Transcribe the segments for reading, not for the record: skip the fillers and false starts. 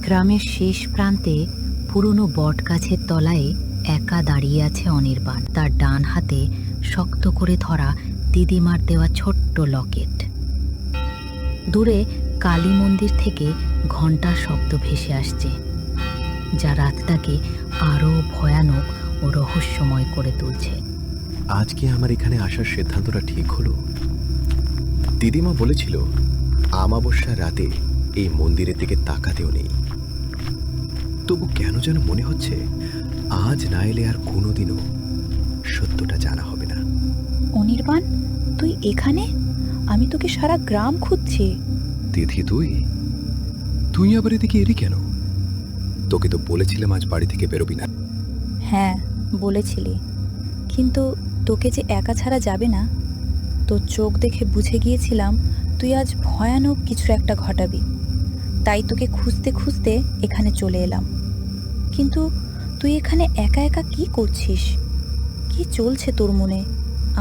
গ্রামের শেষ প্রান্তে পুরনো বট গাছের তলায় একা দাঁড়িয়ে আছে অনির্বাণ। তার ডান হাতে শক্ত করে ধরা দিদিমার দেওয়া ছোট্ট লকেট। দূরে কালী মন্দির থেকে ঘণ্টার শব্দ ভেসে আসছে, যা রাতটাকে আরও ভয়ানক ও রহস্যময় করে তুলছে। আজকে আমার এখানে আসার সিদ্ধান্তটা ঠিক হলো। দিদিমা বলেছিল আমাবস্যার রাতে এই মন্দিরের দিকে তাকাতেও নেই। তবু কেন যেন মনে হচ্ছে আজ না এলে আর কোনোদিনও সত্যটা জানা হবে না। অনির্বাণ, তুই এখানে? আমি তোকে সারা গ্রাম খুঁজছি। দিদি, তুই আবার এদিকে এলি কেন? তোকে তো বলেছিলাম আজ বাড়ি থেকে বেরোবি না। হ্যাঁ, বলেছিলি, কিন্তু তোকে যে একা ছাড়া যাবে না। তোর চোখ দেখে বুঝে গিয়েছিলাম তুই আজ ভয়ানক কিছু একটা ঘটাবি। তাই তোকে খুঁজতে খুঁজতে এখানে চলে এলাম। কিন্তু তুই এখানে একা একা কি করছিস? কি চলছে তোর মনে?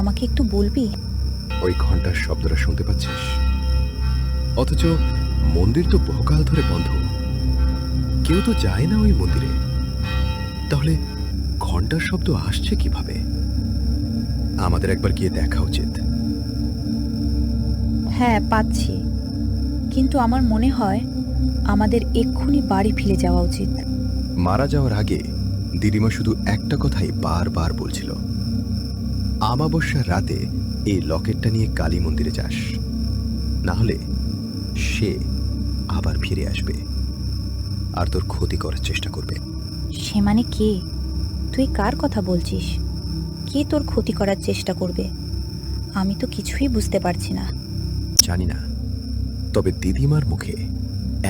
আমাকে একটু বলবি? ওই ঘন্টার শব্দটা শুনতে পাচ্ছিস? অথচ মন্দির তো বহুকাল ধরে বন্ধ, কেউ তো যায় না ওই মন্দিরে। তাহলে ঘন্টার শব্দ আসছে কিভাবে? আমাদের একবার গিয়ে দেখা উচিত। হ্যাঁ, পাচ্ছি, কিন্তু আমার মনে হয় আমাদের এক্ষুনি বাড়ি ফিরে যাওয়া উচিত। মারা যাওয়ার আগে দিদিমা শুধু একটা কথাই বারবার বলছিল, আমাবস্যার রাতে এই লকেটটা নিয়ে কালী মন্দিরে যাস, না হলে সে আবার ফিরে আসবে আর তোর ক্ষতি করার চেষ্টা করবে। সে মানে কে? তুই কার কথা বলছিস? কে তোর ক্ষতি করার চেষ্টা করবে? আমি তো কিছুই বুঝতে পারছি না। জানি না, তবে দিদিমার মুখে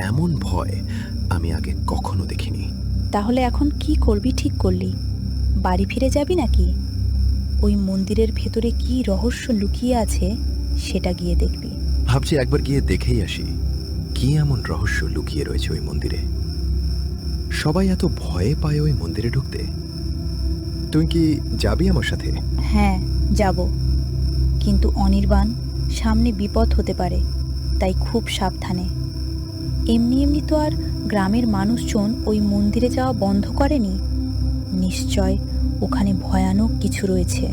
এমন ভয় আমি আগে কখনো দেখিনি। তাহলে এখন কি করবি ঠিক করলি? বাড়ি ফিরে যাবি নাকি? ওই মন্দিরের ভেতরে কি রহস্য লুকিয়ে আছে সেটা গিয়ে দেখবি। ভাবছি একবার গিয়ে দেখেই আসি, কি এমন রহস্য লুকিয়ে রয়েছে ওই মন্দিরে। সবাই এত ভয়ে পায় ওই মন্দিরে ঢুকতে। তুই কি যাবি আমার সাথে? হ্যাঁ, যাব, কিন্তু অনির্বাণ, সামনে বিপদ হতে পারে, তাই খুব সাবধানে। এমনি এমনি তো আর গ্রামের মানুষজন ওই মন্দিরে যাওয়া বন্ধ করেনি। নিশ্চয় ওখানে ভয়ানক কিছু রয়েছে।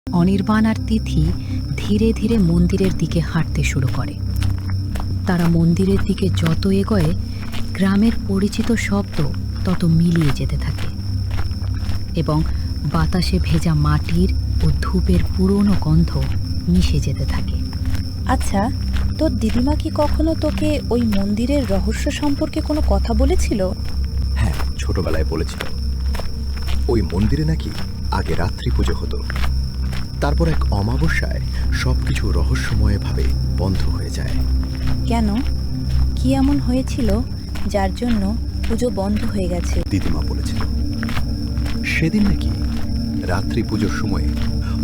অনির্বাণ আর তিথি ধীরে ধীরে মন্দিরের দিকে হাঁটতে শুরু করে। তারা মন্দিরের দিকে যত এগোয়, গ্রামের পরিচিত শব্দ তত মিলিয়ে যেতে থাকে এবং বাতাসে ভেজা মাটির ও ধূপের পুরনো গন্ধ মিশে যেতে থাকে। আচ্ছা, তোর দিদিমা কি কখনো তোকে ওই মন্দিরের রহস্য সম্পর্কে কোনো কথা বলেছিল? হ্যাঁ, ছোটবেলায় বলেছিল। ওই মন্দিরে নাকি আগে রাত্রি পুজো হতো, তারপর এক অমাবস্যায় সবকিছু রহস্যময়ভাবে বন্ধ হয়ে যায়। কেন? কি এমন হয়েছিল যার জন্য পুজো বন্ধ হয়ে গেছে? দিদিমা বলেছিল সেদিন নাকি রাত্রি পুজোর সময়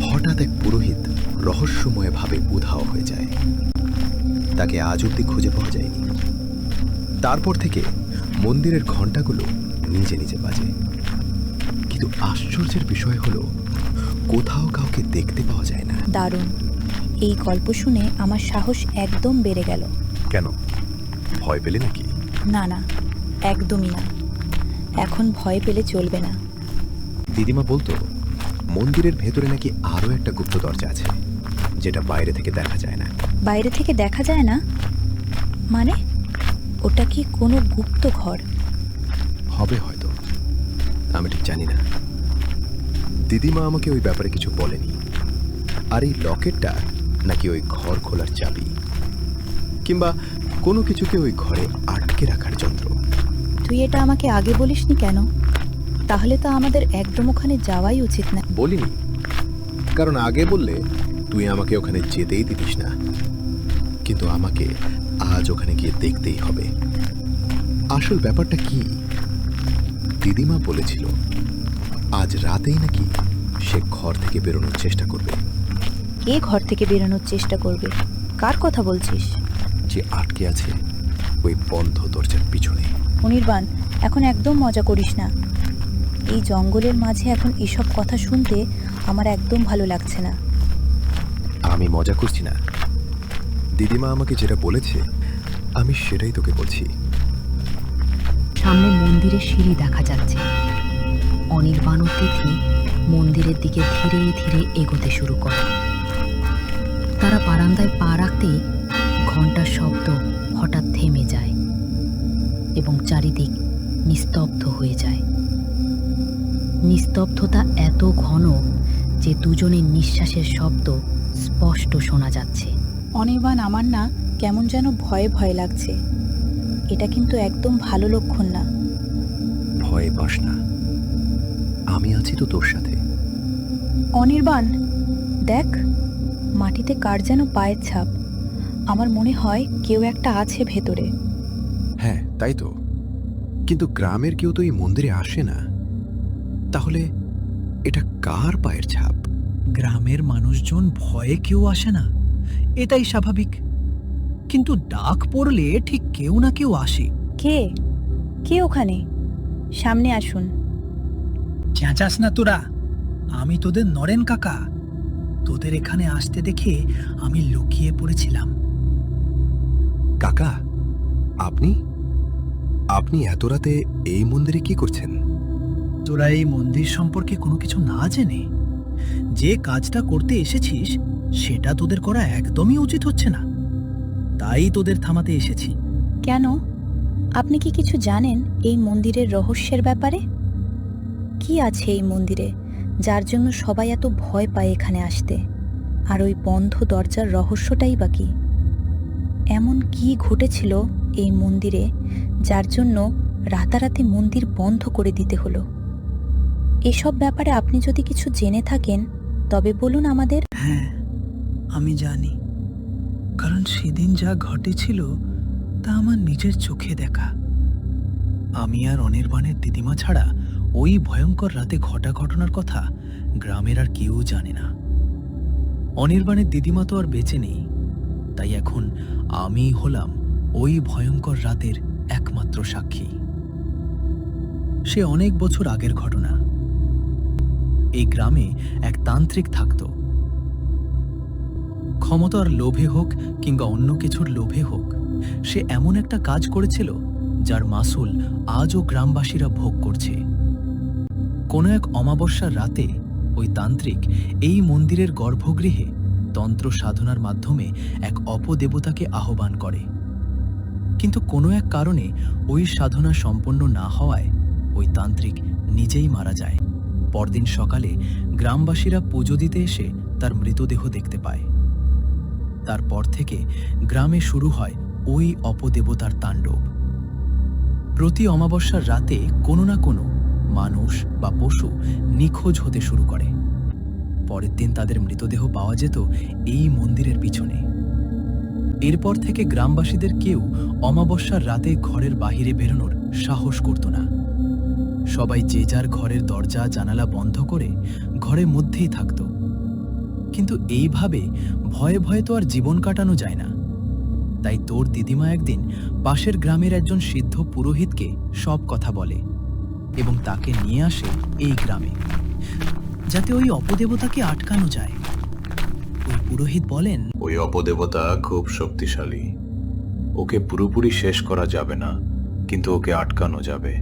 হঠাৎ এক পুরোহিত রহস্যময়ভাবে উধাও হয়ে যায়। তাকে আজ অব্দি খুঁজে পাওয়া যায়নি। তারপর থেকে মন্দিরের ঘণ্টাগুলো নিজে নিজে বাজে, কিন্তু আশ্চর্যের বিষয় হলো কোথাও কাউকে দেখতে পাওয়া যায় না। দারুণ! এই গল্প শুনে আমার সাহস একদম বেড়ে গেল। কেন, ভয় পেলে নাকি? না না, একদমই না। এখন ভয় পেলে চলবে না। দিদিমা বলতো মন্দিরের ভেতরে নাকি আরো একটা গুপ্ত দরজা আছে, যেটা বাইরে থেকে দেখা যায় না। বাইরে থেকে দেখা যায় না মানে? ওটা কি কোনো গুপ্ত ঘর? হবে হয়তো, আমি ঠিক জানি না। দিদিমা আমাকে ওই ব্যাপারে কিছু বলেনি। আর এই লকেটটা নাকি ওই ঘর খোলার চাবি, কিংবা কোনো কিছুকে ওই ঘরে আটকে রাখার যন্ত্র। তুই এটা আমাকে আগে বলিসনি কেন? তাহলে তো আমাদের একদম ওখানে যাওয়াই উচিত না। বলিনি, কারণ আগে বললে তুই আমাকে ওখানে যেতেই দিতিস না। কিন্তু আমাকে আজ ওখানে গিয়ে দেখতেই হবে। আসল ব্যাপারটা কি? দিদিমা বলেছিল আজ রাতেই নাকি সে ঘর থেকে বেরোনোর চেষ্টা করবে। কে ঘর থেকে বেরোনোর চেষ্টা করবে? কার কথা বলছিস? যে আটকে আছে ওই বন্ধ দরজার পিছনে। অনির্বাণ, এখন একদম মজা করিস না। এই জঙ্গলের মাঝে এখন এসব কথা শুনতে আমার একদম ভালো লাগছে না। আমি মজা করছি না। দিদিমা আমাকে যেটা বলেছে আমি সেটাই তোকে বলছি। সামনে মন্দিরের সিঁড়ি দেখা যাচ্ছে। অনির্বাণ ও তিথি মন্দিরের দিকে ধীরে ধীরে এগোতে শুরু করে। তারা বারান্দায় পা রাখতেই ঘণ্টার শব্দ হঠাৎ থেমে যায় এবং চারিদিক নিস্তব্ধ হয়ে যায়। নিস্তব্ধতা এত ঘন যে দুজনের নিঃশ্বাসের শব্দ স্পষ্ট শোনা যাচ্ছে। অনির্বাণ, আমার না কেমন যেন ভয়ে ভয়ে লাগছে। এটা কিন্তু একদম ভালো লক্ষণ না। ভয় পাস না, আমি আছি তো তোর সাথে। অনির্বাণ, দেখ, মাটিতে কার যেন পায়ের ছাপ। আমার মনে হয় কেউ একটা আছে ভেতরে। হ্যাঁ, তাই তো। কিন্তু গ্রামের কেউ তো এই মন্দিরে আসে না, তাহলে এটা কার পায়ের ছাপ? গ্রামের মানুষজন ভয়ে কেউ আসে না, এটাই স্বাভাবিক। কিন্তু ডাক পড়লে ঠিক কেউ না কেউ আসে। কে কে ওখানে? সামনে আসুন। চেঁচাস না তোরা, আমি তোদের নরেন কাকা। তোদের এখানে আসতে দেখে আমি লুকিয়ে পড়েছিলাম। কাকা, আপনি আপনি এত রাতে এই মন্দিরে কি করছেন? তোরা এই মন্দির সম্পর্কে কোনো কিছু না জেনে যে কাজটা করতে এসেছিস সেটা তোদের করা একদমই উচিত হচ্ছে না, তাই তোদের থামাতে এসেছি। কেন? আপনি কি কিছু জানেন এই মন্দিরের রহস্যের ব্যাপারে? কি আছে এই মন্দিরে যার জন্য সবাই এত ভয় পায় এখানে আসতে? আর ওই বন্ধ দরজার রহস্যটাই বা কি? এমন কি ঘটেছিল এই মন্দিরে যার জন্য রাতারাতি মন্দির বন্ধ করে দিতে হলো? এসব ব্যাপারে আপনি যদি কিছু জেনে থাকেন তবে বলুন আমাদের। হ্যাঁ, আমি জানি, কারণ সেদিন যা ঘটেছিল তা আমার নিজের চোখে দেখা। আমি আর অনির্বাণের দিদিমা ছাড়া ওই ভয়ঙ্কর রাতে ঘটা ঘটনার কথা গ্রামের আর কেউ জানে না। অনির্বাণের দিদিমা তো আর বেঁচে নেই, তাই এখন আমি হলাম ওই ভয়ঙ্কর রাতের একমাত্র সাক্ষী। সে অনেক বছর আগের ঘটনা। এই গ্রামে এক তান্ত্রিক থাকত। ক্ষমতার লোভে হোক কিংবা অন্য কিছুর লোভে হোক, সে এমন একটা কাজ করেছিল যার মাসুল আজও গ্রামবাসীরা ভোগ করছে। কোনো এক অমাবস্যার রাতে ওই তান্ত্রিক এই মন্দিরের গর্ভগৃহে তন্ত্র সাধনার মাধ্যমে এক অপদেবতাকে আহ্বান করে। কিন্তু কোনো এক কারণে ওই সাধনা সম্পন্ন না হওয়ায় ওই তান্ত্রিক নিজেই মারা যায়। পরদিন সকালে গ্রামবাসীরা পুজো দিতে এসে তার মৃতদেহ দেখতে পায়। তারপর থেকে গ্রামে শুরু হয় ওই অপদেবতার তাণ্ডব। প্রতি অমাবস্যার রাতে কোনো না কোনো মানুষ বা পশু নিখোঁজ হতে শুরু করে। পরের দিন তাদের মৃতদেহ পাওয়া যেত এই মন্দিরের পিছনে। এরপর থেকে গ্রামবাসীদের কেউ অমাবস্যার রাতে ঘরের বাহিরে বেরোনোর সাহস করত না। সবাই যে যার ঘরের দরজা জানালা বন্ধ করে ঘরের মধ্যেই থাকত। কিন্তু এইভাবে ভয়ে ভয়ে তো আর জীবন কাটানো যায় না। তাই তোর দিদিমা একদিন পাশের গ্রামের একজন সিদ্ধ পুরোহিতকে সব কথা বলে এবং তাকে নিয়ে আসে এই গ্রামে, যাতে ওই অপদেবতাকে আটকানো যায়। ওই পুরোহিত বলেন, ওই অপদেবতা খুব শক্তিশালী। ওকে পুরোপুরি শেষ করা যাবে না, কিন্তু ওকে আটকানো যাবে।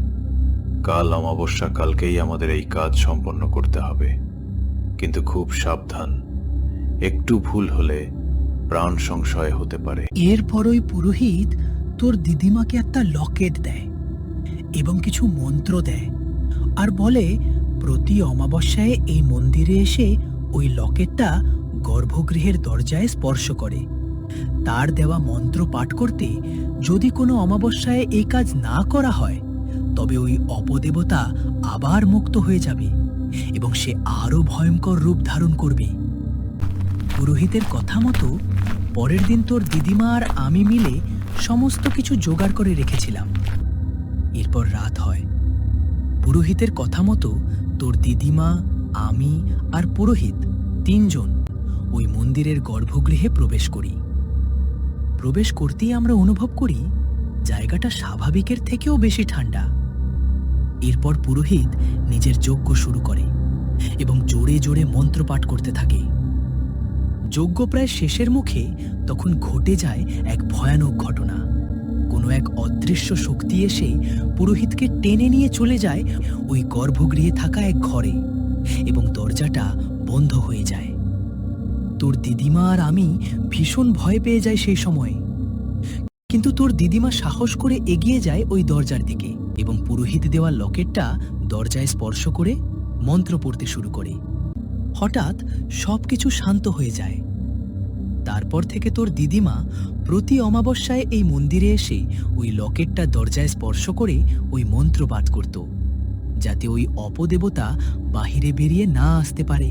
কাল অমাবস্যা, কালকেই আমাদের এই কাজ সম্পন্ন করতে হবে। কিন্তু খুব সাবধান, একটু ভুল হলে প্রাণ সংশয় হতে পারে। এরপর ওই পুরোহিত তোর দিদিমাকে একটা লকেট দেয় এবং কিছু মন্ত্র দেয় আর বলে প্রতি অমাবস্যায় এই মন্দিরে এসে ওই লকেটটা গর্ভগৃহের দরজায় স্পর্শ করে। তার দেওয়া মন্ত্র পাঠ করতে যদি কোনো অমাবস্যায় এই কাজ না করা হয় তবে ওই অপদেবতা আবার মুক্ত হয়ে যাবে এবং সে আরো ভয়ঙ্কর রূপ ধারণ করবে। পুরোহিতের কথা মতো পরের দিন তোর দিদিমা আর আমি মিলে সমস্ত কিছু জোগাড় করে রেখেছিলাম। এরপর রাত হয়। পুরোহিতের কথা মতো তোর দিদিমা, আমি আর পুরোহিত তিনজন ওই মন্দিরের গর্ভগৃহে প্রবেশ করি। প্রবেশ করতেই আমরা অনুভব করি জায়গাটা স্বাভাবিকের থেকেও বেশি ঠান্ডা। এরপর পুরোহিত নিজের যজ্ঞ শুরু করে এবং জোরে জোরে মন্ত্র পাঠ করতে থাকে। যজ্ঞ প্রায় শেষের মুখে তখন ঘটে যায় এক ভয়ানক ঘটনা। কোনো এক অদৃশ্য শক্তি এসে পুরোহিতকে টেনে নিয়ে চলে যায় ওই গর্ভগৃহে থাকা এক ঘরে, এবং দরজাটা বন্ধ হয়ে যায়। তোর দিদিমা আর আমি ভীষণ ভয় পেয়ে যাই সেই সময়। কিন্তু তোর দিদিমা সাহস করে এগিয়ে যায় ওই দরজার দিকে এবং পুরোহিত দেওয়া লকেটটা দরজায় স্পর্শ করে মন্ত্র পড়তে শুরু করে। হঠাৎ সবকিছু শান্ত হয়ে যায়। তারপর থেকে তোর দিদিমা প্রতি অমাবস্যায় এই মন্দিরে এসে ওই লকেটটা দরজায় স্পর্শ করে ওই মন্ত্র পাঠ করত, যাতে ওই অপদেবতা বাহিরে বেরিয়ে না আসতে পারে।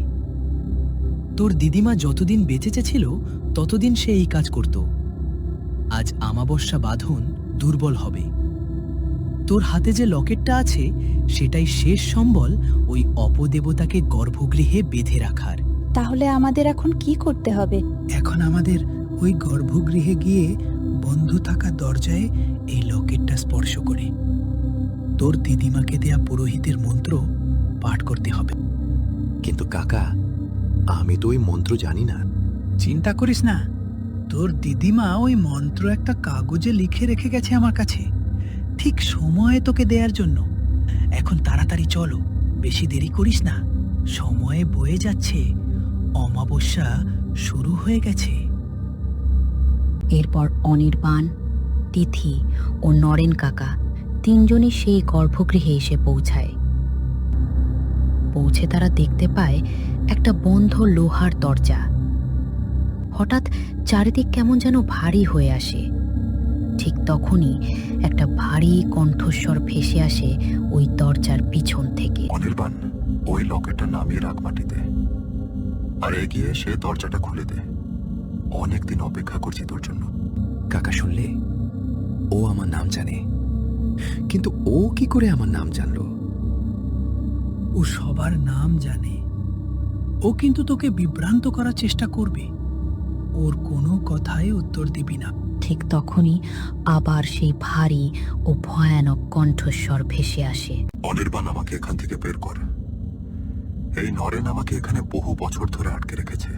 তোর দিদিমা যতদিন বেঁচেছে ছিল ততদিন সে এই কাজ করত। আজ আমাবস্যা বাঁধন দুর্বল হবে। তোর হাতে যে লকেটটা আছে সেটাই শেষ সম্বল ওই অপদেবতাকে গর্ভগৃহে বেঁধে রাখার। তাহলে আমাদের এখন কি করতে হবে? এখন আমাদের ওই গর্ভগৃহে গিয়ে বন্ধ থাকা দরজায় এই লকেটটা স্পর্শ করে তোর দিদিমাকে দেয়া পুরোহিতের মন্ত্র পাঠ করতে হবে। কিন্তু কাকা, আমি তো ওই মন্ত্র জানি না। চিন্তা করিস না, তোর দিদিমা ওই মন্ত্র একটা কাগজে লিখে রেখে গেছে আমার কাছে, ঠিক সময়ে তোকে দেওয়ার জন্য। এখন তাড়াতাড়ি চলো, বেশি দেরি করিস না, সময়ে বয়ে যাচ্ছে, অমাবস্যা শুরু হয়ে গেছে। এরপর অনির্বাণ, তিথি ও নরেন কাকা তিনজনই সেই গর্ভগৃহে এসে পৌঁছায়। পৌঁছে তারা দেখতে পায় একটা বন্ধ লোহার দরজা। হঠাৎ চারিদিক কেমন যেন ভারী হয়ে আসে। ঠিক তখনই একটা ভারী কণ্ঠস্বর ভেসে আসে ওই দরজার পিছন থেকে। অনির্বাণ, ওই লকেটটা নামিয়ে রাখ মাটিতে, আর এগিয়ে সে দরজাটা খুলে দে। অনেকদিন অপেক্ষা করছি তোর জন্য। কাকা শুনলে, ও আমার নাম জানে, কিন্তু ও কি করে আমার নাম জানলো? ও সবার নাম জানে। ও কিন্তু তোকে বিভ্রান্ত করার চেষ্টা করবে। ওর কোনো কথায় উত্তর দিবি না। ঠিক তখনই আবার সেই ভারী ও ভয়ানক কণ্ঠস্বর ভেসে আসে। অনির্বাণ, আমাকে এখান থেকে বের কর। এই নরেন আমাকে এখানে বহু বছর ধরে আটকে রেখেছে।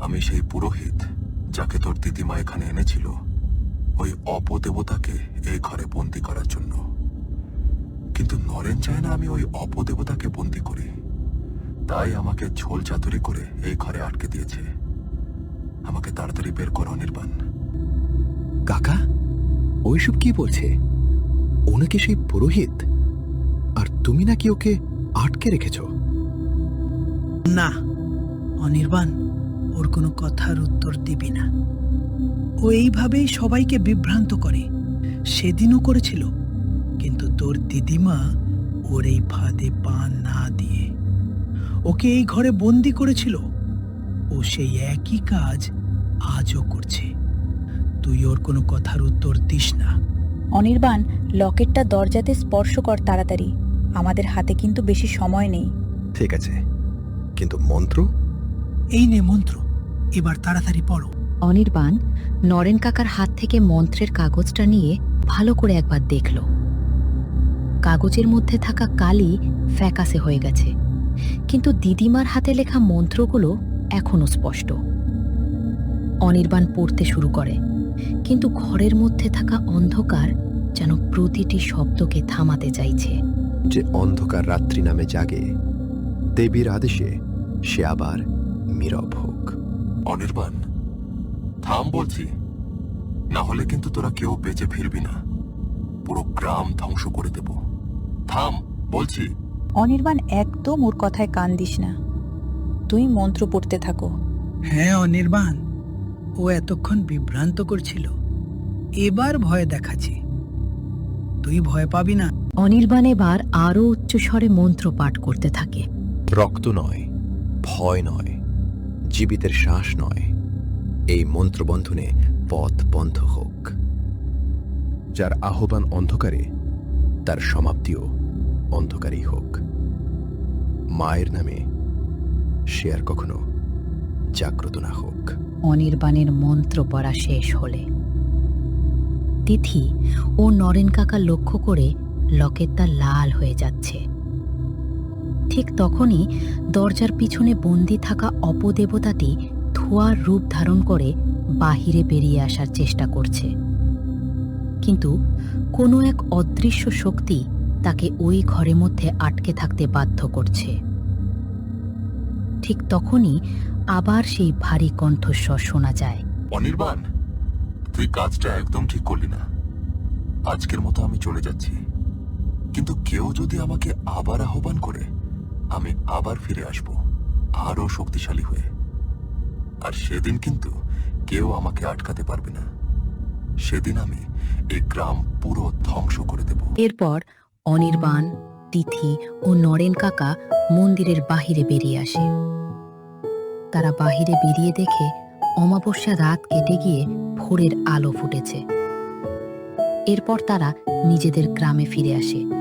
আমি সেই পুরোহিত যাকে তোর দিদিমা এখানে এনেছিল, ওই অপদেবতাকে এই ঘরে বন্দি করার জন্য। কিন্তু নরেন চায় না আমি ওই অপদেবতাকে বন্দি করি, তাই আমাকে ঝোল চাতুরি করে এই ঘরে আটকে দিয়েছে। আমাকে তাড়াতাড়ি বের কর অনির্বাণ। কাকা, ওইসব কি বলছে? ও নাকি সেই পুরোহিত, আর তুমি নাকি ওকে আটকে রেখেছ? না অনির্বাণ, ওর কোনো কথার উত্তর দিবি না। ও এইভাবেই সবাইকে বিভ্রান্ত করে। সেদিনও করেছিল, কিন্তু তোর দিদিমা ওর এই ফাঁদে পা না দিয়ে ওকে এই ঘরে বন্দি করেছিল। ও সেই একই কাজ আজও করছে। তুই ওর কোনো কথার উত্তর দিস না। অনির্বাণ, লকেটটা দরজাতে স্পর্শ কর তাড়াতাড়ি। আমাদের হাতে কিন্তু বেশি সময় নেই। ঠিক আছে, কিন্তু মন্ত্র? এই নে মন্ত্র, এবার তাড়াতাড়ি পড়ো। অনির্বাণ নরেন কাকার হাত থেকে মন্ত্রের কাগজটা নিয়ে ভালো করে একবার দেখল। কাগজের মধ্যে থাকা কালি ফ্যাকাসে হয়ে গেছে, কিন্তু দিদিমার হাতে লেখা মন্ত্রগুলো এখনো স্পষ্ট। অনির্বাণ পড়তে শুরু করে, কিন্তু ঘরের মধ্যে থাকা অন্ধকার যেন প্রতিটি শব্দকে থামাতে চাইছে। যে অন্ধকার রাত্রি নামে জাগে, দেবীর আদেশে সে আবার নীরব হোক। অনির্বাণ, থাম বলছি, না হলে কিন্তু তোরা কেউ বেঁচে ফিরবি না। পুরো গ্রাম ধ্বংস করে দেব। থাম বলছি। অনির্বাণ, একদম ওর কথায় কান দিস না। তুই মন্ত্র পড়তে থাকো। হ্যাঁ অনির্বাণ, ও এতক্ষণ বিভ্রান্ত করছিল, এবার ভয় দেখাচ্ছে। তুই ভয় পাবি না। অনির্বাণ এবার আরও উচ্চস্বরে মন্ত্র পাঠ করতে থাকে। রক্ত নয়, ভয় নয়, জীবিতের শ্বাস নয়, এই মন্ত্রবন্ধনে পথ বন্ধ হোক। যার আহ্বান অন্ধকারে, তার সমাপ্তিও অন্ধকারেই হোক। মায়ের নামে সে আর কখনো জাগ্রত না হোক। অনির্বাণের মন্ত্র পড়া শেষ হলে তিথি ও নরেন কাকা লক্ষ্য করে লকেটটা লাল হয়ে যাচ্ছে। ঠিক তখনই দরজার পিছনে বন্দি থাকা অপদেবতাটি ধোঁয়ার রূপ ধারণ করে বাহিরে বেরিয়ে আসার চেষ্টা করছে। কিন্তু কোনো এক অদৃশ্য শক্তি তাকে ওই ঘরের মধ্যে আটকে থাকতে বাধ্য করছে। ঠিক তখনই আবার সেই ভারী কণ্ঠস্বর শোনা যায়। অনির্বাণ, তুই কাজটা একদম ঠিক করলি না। আজকের মতো আমি চলে যাচ্ছি, কিন্তু কেউ যদি আমাকে আবার আহ্বান করে আমি আবার ফিরে আসব, আরো শক্তিশালী হয়ে। আর সেদিন কিন্তু কেউ আমাকে আটকাতে পারবে না। সেদিন আমি এই গ্রাম পুরো ধ্বংস করে দেব। এরপর অনির্বাণ, তিথি ও নরেন কাকা মন্দিরের বাহিরে বেরিয়ে আসে। তারা বাহিরে বেরিয়ে দেখে অমাবস্যা রাত কেটে গিয়ে ভোরের আলো ফুটেছে। এরপর তারা নিজেদের গ্রামে ফিরে আসে।